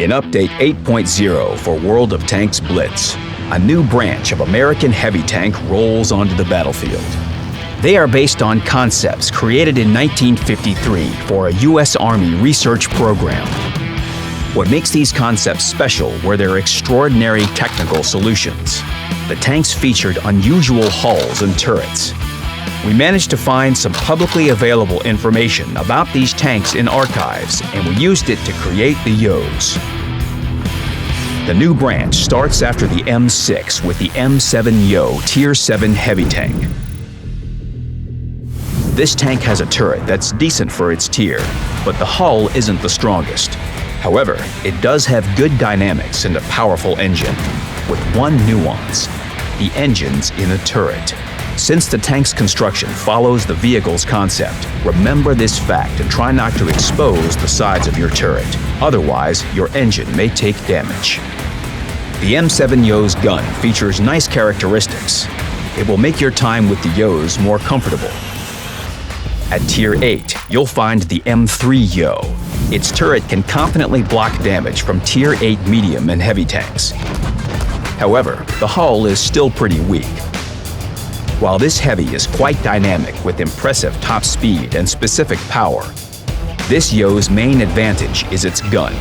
In Update 8.0 for World of Tanks Blitz, a new branch of American heavy tank rolls onto the battlefield. They are based on concepts created in 1953 for a U.S. Army research program. What makes these concepts special were their extraordinary technical solutions. The tanks featured unusual hulls and turrets. We managed to find some publicly available information about these tanks in archives, and we used it to create the Yos. The new branch starts after the M6 with the M7 Yo Tier 7 heavy tank. This tank has a turret that's decent for its tier, but the hull isn't the strongest. However, it does have good dynamics and a powerful engine, with one nuance: the engine's in a turret. Since the tank's construction follows the vehicle's concept, remember this fact and try not to expose the sides of your turret. Otherwise, your engine may take damage. The M7 Yo's gun features nice characteristics. It will make your time with the Yos more comfortable. At Tier 8, you'll find the M3 Yo. Its turret can confidently block damage from Tier 8 medium and heavy tanks. However, the hull is still pretty weak. While this heavy is quite dynamic with impressive top speed and specific power, this Yo's main advantage is its gun.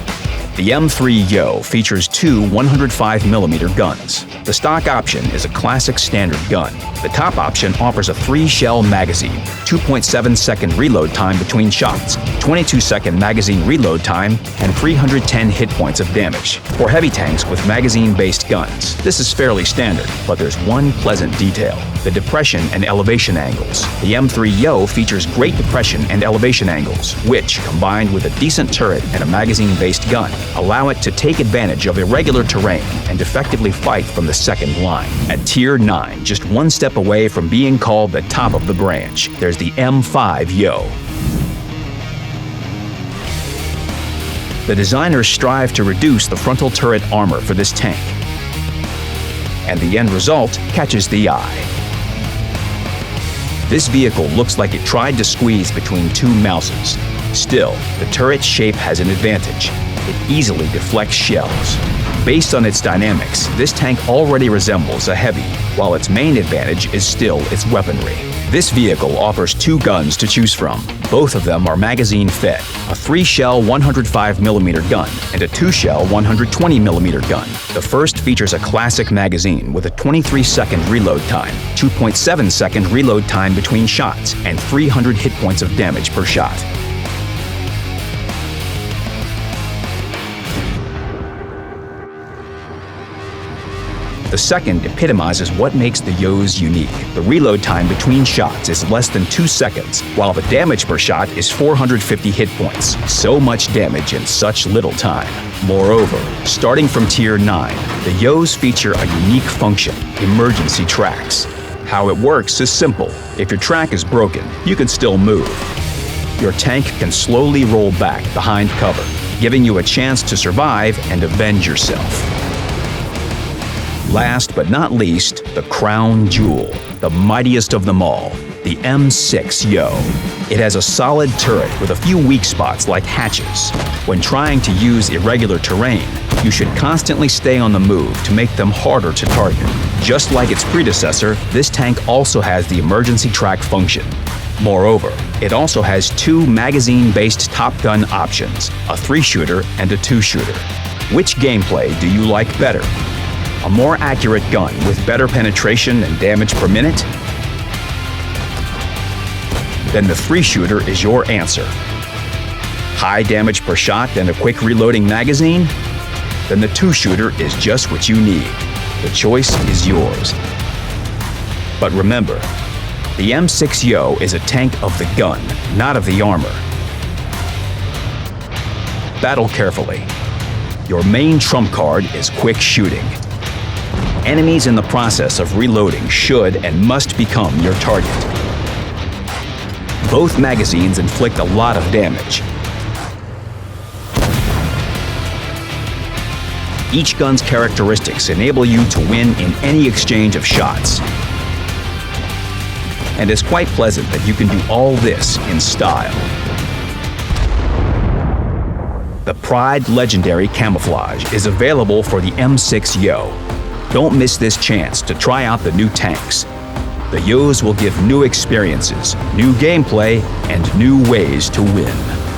The M3 Yo features two 105mm guns. The stock option is a classic standard gun. The top option offers a 3-shell magazine, 2.7-second reload time between shots, 22-second magazine reload time, and 310 hit points of damage. For heavy tanks with magazine-based guns, this is fairly standard, but there's one pleasant detail: the depression and elevation angles. The M3 Yo features great depression and elevation angles, which, combined with a decent turret and a magazine-based gun, allow it to take advantage of irregular terrain and effectively fight from the second line. At Tier 9, just one step away from being called the top of the branch, there's the M5 Yo. The designers strive to reduce the frontal turret armor for this tank, and the end result catches the eye. This vehicle looks like it tried to squeeze between two mouses. Still, the turret's shape has an advantage. It easily deflects shells. Based on its dynamics, this tank already resembles a heavy, while its main advantage is still its weaponry. This vehicle offers two guns to choose from. Both of them are magazine-fed, a 3-shell 105mm gun and a 2-shell 120mm gun. The first features a classic magazine with a 23-second reload time, 2.7-second reload time between shots, and 300 hit points of damage per shot. The second epitomizes what makes the Yos unique. The reload time between shots is less than 2 seconds, while the damage per shot is 450 hit points. So much damage in such little time. Moreover, starting from Tier 9, the Yos feature a unique function: emergency tracks. How it works is simple. If your track is broken, you can still move. Your tank can slowly roll back behind cover, giving you a chance to survive and avenge yourself. Last but not least, the crown jewel, the mightiest of them all, the M6 Yo. It has a solid turret with a few weak spots like hatches. When trying to use irregular terrain, you should constantly stay on the move to make them harder to target. Just like its predecessor, this tank also has the emergency track function. Moreover, it also has two magazine-based top gun options, a 3-shooter and a 2-shooter. Which gameplay do you like better? A more accurate gun with better penetration and damage per minute? Then the 3-shooter is your answer. High damage per shot and a quick reloading magazine? Then the 2-shooter is just what you need. The choice is yours. But remember, the M6 Yo is a tank of the gun, not of the armor. Battle carefully. Your main trump card is quick shooting. Enemies in the process of reloading should and must become your target. Both magazines inflict a lot of damage. Each gun's characteristics enable you to win in any exchange of shots. And it's quite pleasant that you can do all this in style. The Pride Legendary Camouflage is available for the M6 Yo. Don't miss this chance to try out the new tanks. The Yos will give new experiences, new gameplay, and new ways to win.